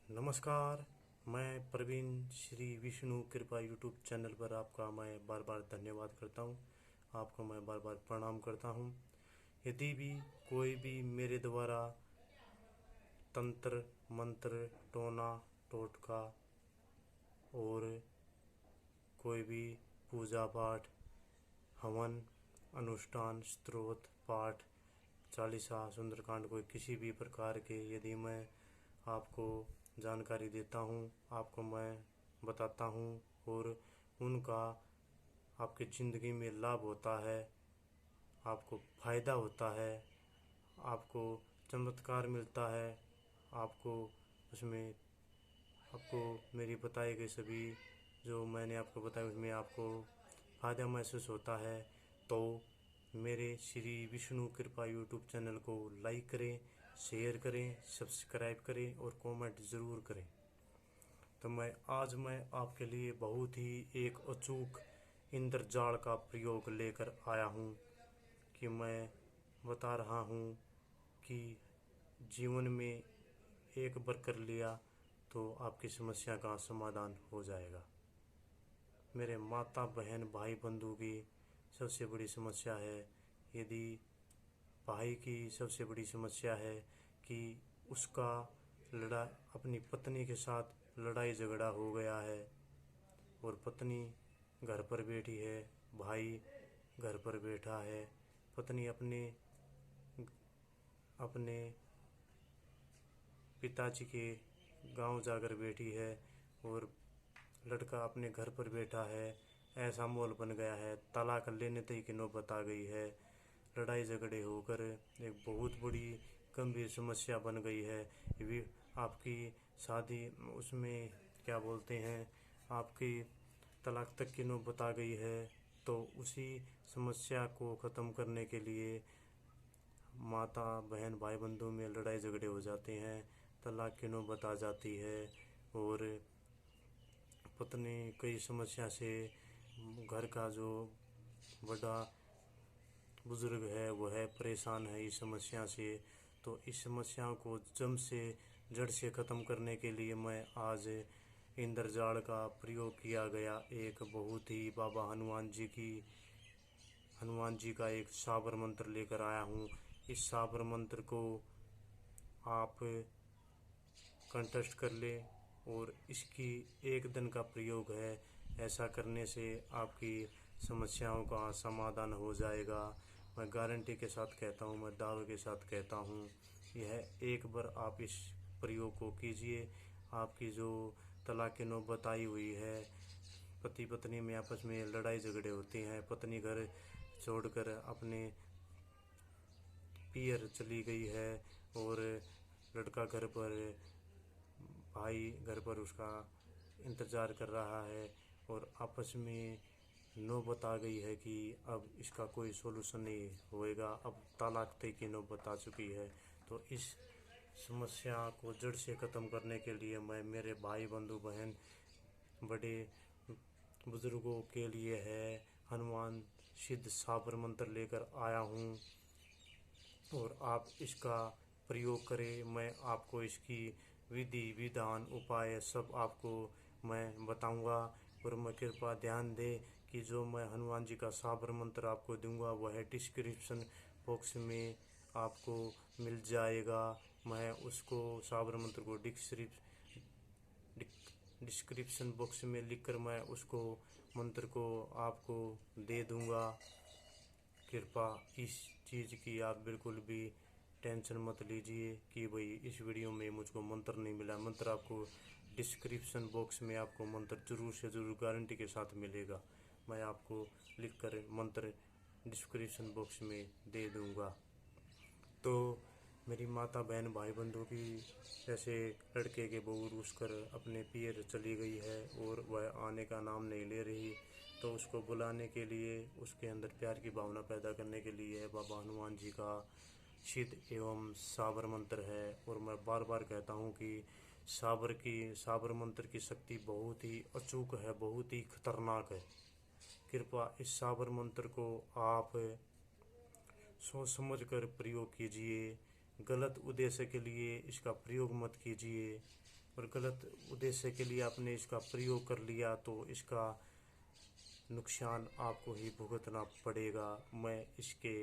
नमस्कार। मैं प्रवीण श्री विष्णु कृपा यूट्यूब चैनल पर आपका मैं बार बार धन्यवाद करता हूँ। आपको मैं बार बार प्रणाम करता हूँ। यदि भी कोई भी मेरे द्वारा तंत्र मंत्र टोना टोटका और कोई भी पूजा पाठ हवन अनुष्ठान स्तोत्र पाठ चालीसा सुंदरकांड कोई किसी भी प्रकार के यदि मैं आपको जानकारी देता हूँ, आपको मैं बताता हूँ और उनका आपकी ज़िंदगी में लाभ होता है, आपको फ़ायदा होता है, आपको चमत्कार मिलता है, आपको उसमें आपको मेरी बताई गई सभी जो मैंने आपको बताया उसमें आपको फ़ायदा महसूस होता है, तो मेरे श्री विष्णु कृपा यूट्यूब चैनल को लाइक करें, शेयर करें, सब्सक्राइब करें और कमेंट ज़रूर करें। तो मैं आपके लिए बहुत ही एक अचूक इंद्रजाल का प्रयोग लेकर आया हूँ कि मैं बता रहा हूँ कि जीवन में एक बार कर लिया तो आपकी समस्या का समाधान हो जाएगा। मेरे माता बहन भाई बंधु की सबसे बड़ी समस्या है, यदि भाई की सबसे बड़ी समस्या है कि उसका अपनी पत्नी के साथ लड़ाई झगड़ा हो गया है और पत्नी घर पर बैठी है, भाई घर पर बैठा है, पत्नी अपने अपने पिताजी के गांव जाकर बैठी है और लड़का अपने घर पर बैठा है। ऐसा माहौल बन गया है, तलाक लेने तक की नौबत आ गई है। लड़ाई झगड़े होकर एक बहुत बड़ी गंभीर समस्या बन गई है। भी आपकी शादी उसमें क्या बोलते हैं, आपकी तलाक तक की नौबत आ गई है। तो उसी समस्या को ख़त्म करने के लिए माता बहन भाई बंधु में लड़ाई झगड़े हो जाते हैं, तलाक की नौबत आ जाती है और पत्नी कई समस्या से घर का जो बड़ा बुजुर्ग है वह है परेशान है इस समस्या से। तो इस समस्याओं को जड़ से ख़त्म करने के लिए मैं आज इंद्रजाल का प्रयोग किया गया एक बहुत ही बाबा हनुमान जी का एक साबर मंत्र लेकर आया हूँ। इस साबर मंत्र को आप कंठस्थ कर ले और इसकी एक दिन का प्रयोग है। ऐसा करने से आपकी समस्याओं का समाधान हो जाएगा। मैं गारंटी के साथ कहता हूँ, मैं दावे के साथ कहता हूँ, यह एक बार आप इस प्रयोग को कीजिए। आपकी जो तलाक की नौबत आई हुई है, पति पत्नी में आपस में लड़ाई झगड़े होते हैं, पत्नी घर छोड़कर अपने पियर चली गई है और लड़का घर पर भाई घर पर उसका इंतज़ार कर रहा है और आपस में नौबत आ गई है कि अब इसका कोई सोल्यूशन नहीं होएगा, अब तलाक तक की नौबत आ चुकी है। तो इस समस्या को जड़ से ख़त्म करने के लिए मैं मेरे भाई बंधु बहन बड़े बुज़ुर्गों के लिए है हनुमान सिद्ध साबर मंत्र लेकर आया हूँ और आप इसका प्रयोग करें। मैं आपको इसकी विधि विधान उपाय सब आपको मैं बताऊंगा और मैं कृपया ध्यान दें कि जो मैं हनुमान जी का साबर मंत्र आपको दूंगा वह डिस्क्रिप्शन बॉक्स में आपको मिल जाएगा। मैं उसको साबर मंत्र को डिस्क्रिप्शन बॉक्स में लिखकर मैं उसको मंत्र को आपको दे दूंगा। कृपया इस चीज़ की आप बिल्कुल भी टेंशन मत लीजिए कि भाई इस वीडियो में मुझको मंत्र नहीं मिला। मंत्र आपको डिस्क्रिप्शन बॉक्स में आपको मंत्र ज़रूर से ज़रूर गारंटी के साथ मिलेगा। मैं आपको लिखकर मंत्र डिस्क्रिप्शन बॉक्स में दे दूंगा। तो मेरी माता बहन भाई बंधु की जैसे लड़के के बहू रूस कर अपने पियर चली गई है और वह आने का नाम नहीं ले रही, तो उसको बुलाने के लिए उसके अंदर प्यार की भावना पैदा करने के लिए बाबा हनुमान जी का सिद्ध एवं साबर मंत्र है। और मैं बार बार कहता हूँ कि साबर मंत्र की शक्ति बहुत ही अचूक है, बहुत ही खतरनाक है। कृपया इस साबर मंत्र को आप सोच समझ कर प्रयोग कीजिए, गलत उद्देश्य के लिए इसका प्रयोग मत कीजिए। और गलत उद्देश्य के लिए आपने इसका प्रयोग कर लिया तो इसका नुकसान आपको ही भुगतना पड़ेगा। मैं इसके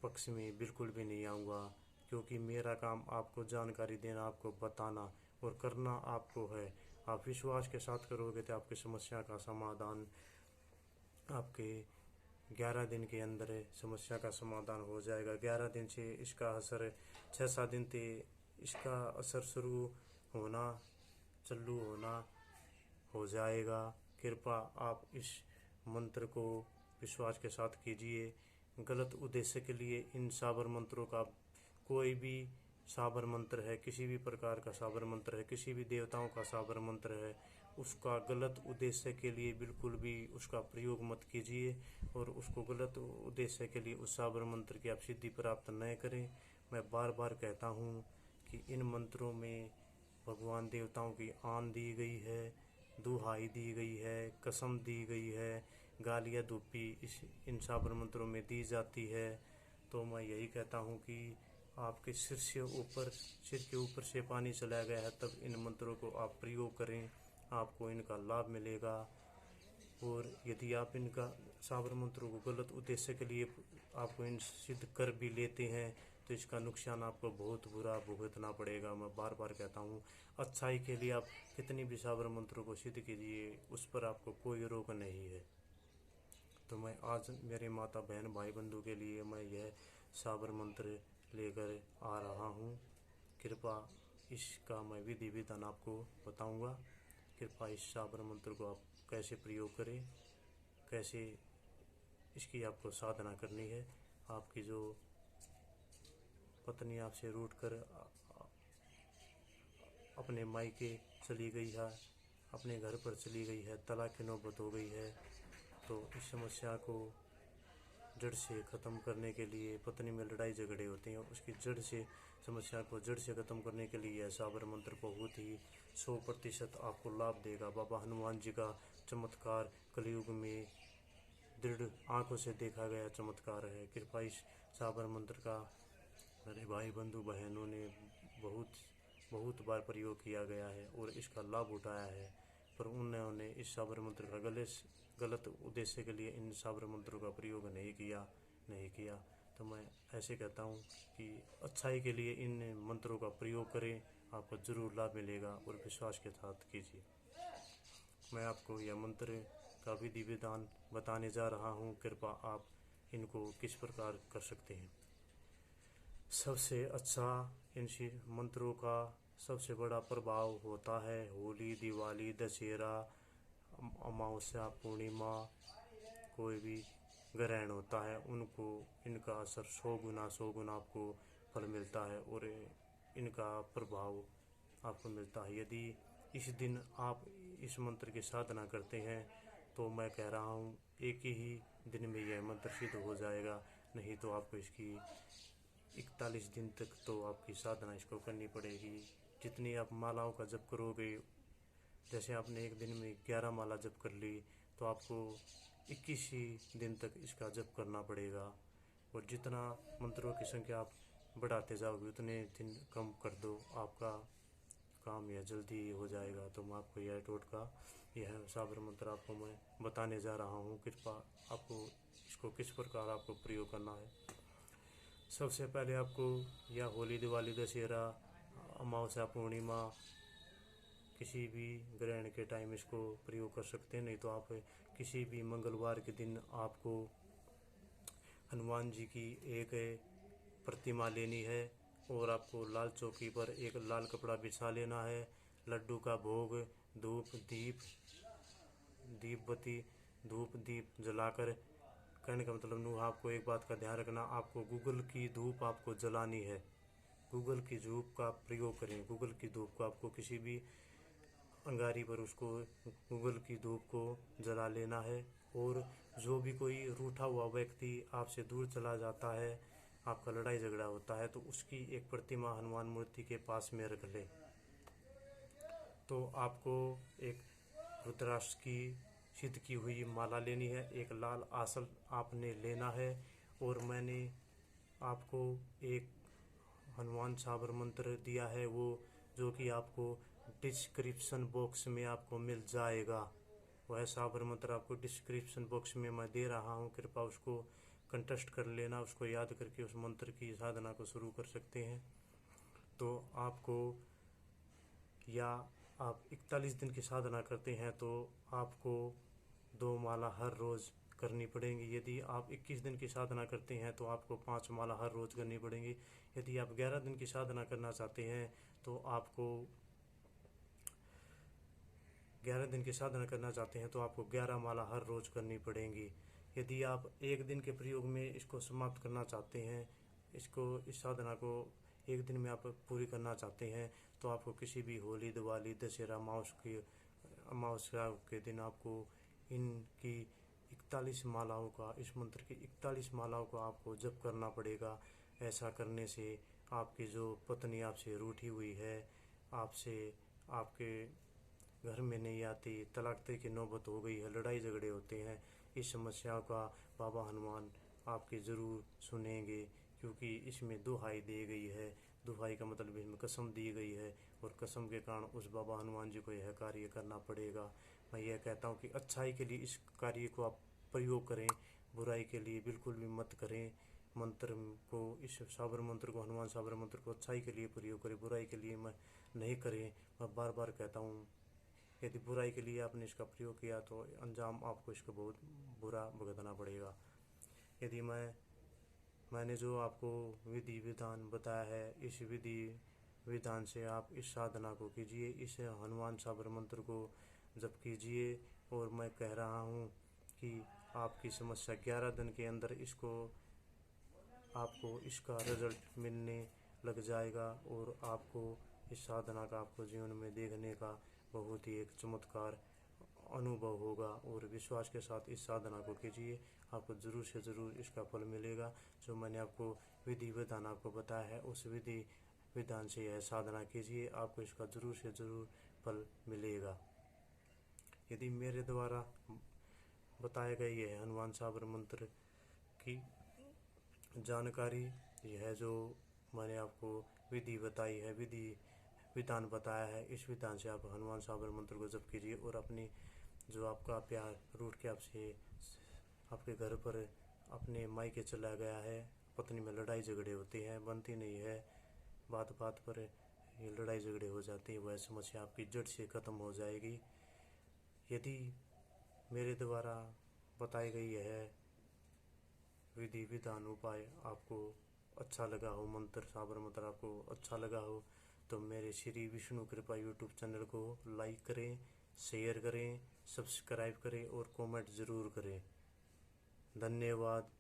पक्ष में बिल्कुल भी नहीं आऊँगा, क्योंकि मेरा काम आपको जानकारी देना, आपको बताना और करना आपको है। आप विश्वास के साथ करोगे तो आपकी समस्या का समाधान आपके 11 दिन के अंदर समस्या का समाधान हो जाएगा। 11 दिन से इसका असर 6-7 दिन से इसका असर शुरू होना, चालू होना हो जाएगा। कृपया आप इस मंत्र को विश्वास के साथ कीजिए। गलत उद्देश्य के लिए इन साबर मंत्रों का, कोई भी साबर मंत्र है, किसी भी प्रकार का साबर मंत्र है, किसी भी देवताओं का साबर मंत्र है, उसका गलत उद्देश्य के लिए बिल्कुल भी उसका प्रयोग मत कीजिए और उसको गलत उद्देश्य के लिए उस साबर मंत्र की आप सिद्धि प्राप्त न करें। मैं बार बार कहता हूँ कि इन मंत्रों में भगवान देवताओं की आन दी गई है, दुहाई दी गई है, कसम दी गई है, गालियाँ दुप्पी इन साबर मंत्रों में दी जाती है। तो मैं यही कहता हूँ कि आपके सिर के ऊपर से पानी चला गया है, तब इन मंत्रों को आप प्रयोग करें, आपको इनका लाभ मिलेगा। और यदि आप इनका साबर मंत्रों को गलत उद्देश्य के लिए आपको इन सिद्ध कर भी लेते हैं तो इसका नुकसान आपको बहुत बुरा भुगतना पड़ेगा। मैं बार बार कहता हूँ, अच्छाई के लिए आप कितनी भी साबर मंत्रों को सिद्ध कीजिए, उस पर आपको कोई रोक नहीं है। तो मैं आज मेरे माता बहन भाई बंधु के लिए मैं यह साबर मंत्र लेकर आ रहा हूँ। कृपया इसका मैं विधि विधान आपको बताऊँगा। कृपया इस साबर मंत्र को आप कैसे प्रयोग करें, कैसे इसकी आपको साधना करनी है। आपकी जो पत्नी आपसे रूठ कर अपने मायके चली गई है, अपने घर पर चली गई है, तलाक की नौबत हो गई है, तो इस समस्या को जड़ से ख़त्म करने के लिए, पत्नी में लड़ाई झगड़े होते हैं, उसकी जड़ से, समस्या को जड़ से ख़त्म करने के लिए यह साबर मंत्र बहुत ही 100% आपको लाभ देगा। बाबा हनुमान जी का चमत्कार कलयुग में दृढ़ आंखों से देखा गया चमत्कार है। कृपया इस साबर मंत्र का मेरे भाई बंधु बहनों ने बहुत बार प्रयोग किया गया है और इसका लाभ उठाया है, पर उन्होंने इस साबर मंत्र का गलत उद्देश्य के लिए इन साबर मंत्रों का प्रयोग नहीं किया। तो मैं ऐसे कहता हूँ कि अच्छाई के लिए इन मंत्रों का प्रयोग करें, आपको ज़रूर लाभ मिलेगा और विश्वास के साथ कीजिए। मैं आपको यह मंत्र का विधि विधान बताने जा रहा हूँ। कृपया आप इनको किस प्रकार कर सकते हैं। सबसे अच्छा इन मंत्रों का सबसे बड़ा प्रभाव होता है होली, दिवाली, दशहरा, अमावस्या, पूर्णिमा, कोई भी ग्रहण होता है, उनको इनका असर 100 गुना आपको फल मिलता है और इनका प्रभाव आपको मिलता है। यदि इस दिन आप इस मंत्र की साधना करते हैं तो मैं कह रहा हूँ एक ही दिन में यह मंत्र सिद्ध हो जाएगा, नहीं तो आपको इसकी 41 दिन तक तो आपकी साधना इसको करनी पड़ेगी। जितनी आप मालाओं का जप करोगे, जैसे आपने एक दिन में 11 माला जप कर ली, तो आपको 21 ही दिन तक इसका जप करना पड़ेगा। और जितना मंत्रों की संख्या आप बढ़ाते जाओगे उतने दिन कम कर दो, आपका काम यह जल्दी हो जाएगा। तो मैं आपको यह टोटका, यह साबर मंत्र आपको मैं बताने जा रहा हूँ। कृपया आपको इसको किस प्रकार आपको प्रयोग करना है। सबसे पहले आपको या होली, दिवाली, दशहरा, अमावस्या, पूर्णिमा, किसी भी ग्रहण के टाइम इसको प्रयोग कर सकते हैं। नहीं तो आप किसी भी मंगलवार के दिन आपको हनुमान जी की एक प्रतिमा लेनी है और आपको लाल चौकी पर एक लाल कपड़ा बिछा लेना है। लड्डू का भोग, धूप दीप जलाकर, कहने का मतलब नू, आपको एक बात का ध्यान रखना, आपको गूगल की धूप आपको जलानी है। गूगल की धूप का प्रयोग करें। गूगल की धूप को आपको किसी भी अंगारी पर उसको गूगल की धूप को जला लेना है। और जो भी कोई रूठा हुआ व्यक्ति आपसे दूर चला जाता है, आपका लड़ाई झगड़ा होता है, तो उसकी एक प्रतिमा हनुमान मूर्ति के पास में रख ले। तो आपको एक रुद्राक्ष की सिद्ध की हुई माला लेनी है, एक लाल आसल आपने लेना है, और मैंने आपको एक हनुमान साबर मंत्र दिया है, वो जो कि आपको डिस्क्रिप्शन बॉक्स में आपको मिल जाएगा। वह साबर मंत्र आपको डिस्क्रिप्शन बॉक्स में मैं दे रहा हूँ, कृपया उसको कंटेस्ट कर लेना, उसको याद करके उस मंत्र की साधना को शुरू कर सकते हैं। तो आपको, या आप 41 दिन की साधना करते हैं तो आपको 2 माला हर रोज़ करनी पड़ेंगी। यदि आप 21 दिन की साधना करते हैं तो आपको 5 माला हर रोज़ करनी पड़ेंगी। यदि आप 11 दिन की साधना करना चाहते हैं तो आपको 11 दिन की साधना करना चाहते हैं तो आपको 11 माला हर रोज़ करनी पड़ेंगी। यदि आप एक दिन के प्रयोग में इसको समाप्त करना चाहते हैं, इस साधना को एक दिन में आप पूरी करना चाहते हैं, तो आपको किसी भी होली, दिवाली, दशहरा, अमावस्या के दिन आपको इनकी 41 मालाओं का, इस मंत्र की 41 मालाओं का आपको जप करना पड़ेगा। ऐसा करने से आपकी जो पत्नी आपसे रूठी हुई है, आपसे, आपके घर में नहीं आती, तलाक तक की नौबत हो गई है, लड़ाई झगड़े होते हैं, इस समस्या का बाबा हनुमान आपकी ज़रूर सुनेंगे। क्योंकि इसमें दुहाई दी गई है, दुहाई का मतलब इसमें कसम दी गई है, और कसम के कारण उस बाबा हनुमान जी को यह कार्य करना पड़ेगा। मैं यह कहता हूँ कि अच्छाई के लिए इस कार्य को आप प्रयोग करें, बुराई के लिए बिल्कुल भी मत करें। मंत्र को, इस साबर मंत्र को, हनुमान साबर मंत्र को अच्छाई के लिए प्रयोग करें, बुराई के लिए मैं नहीं करें। मैं बार बार कहता हूँ, यदि बुराई के लिए आपने इसका प्रयोग किया तो अंजाम आपको इसका बहुत बुरा भुगतना पड़ेगा। यदि मैंने जो आपको विधि विधान बताया है, इस विधि विधान से आप इस साधना को कीजिए, इस हनुमान साबर मंत्र को जप कीजिए। और मैं कह रहा हूँ कि आपकी समस्या 11 दिन के अंदर आपको इसका रिजल्ट मिलने लग जाएगा, और आपको इस साधना का आपको जीवन में देखने का बहुत ही एक चमत्कार अनुभव होगा। और विश्वास के साथ इस साधना को कीजिए, आपको ज़रूर से ज़रूर इसका फल मिलेगा। जो मैंने आपको विधि विधान आपको बताया है, उस विधि विधान से यह साधना कीजिए, आपको इसका ज़रूर से ज़रूर फल मिलेगा। यदि मेरे द्वारा बताए गए यह हनुमान साबर मंत्र की जानकारी, यह जो मैंने आपको विधि बताई है, विधान बताया है, इस विधान से आप हनुमान साबर मंत्र को जप कीजिए। और अपनी, जो आपका प्यार रूठ के आपसे, आपके घर पर अपने मायके चला गया है, पत्नी में लड़ाई झगड़े होते हैं, बनती नहीं है, बात बात पर ये लड़ाई झगड़े हो जाती है, वह समस्या आपकी जड़ से ख़त्म हो जाएगी। यदि मेरे द्वारा बताई गई है विधि विधान उपाय आपको अच्छा लगा हो, मंत्र साबर मंत्र आपको अच्छा लगा हो, तो मेरे श्री विष्णु कृपा यूट्यूब चैनल को लाइक करें, शेयर करें, सब्सक्राइब करें और कमेंट ज़रूर करें। धन्यवाद।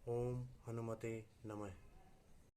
ओम हनुमते नमः।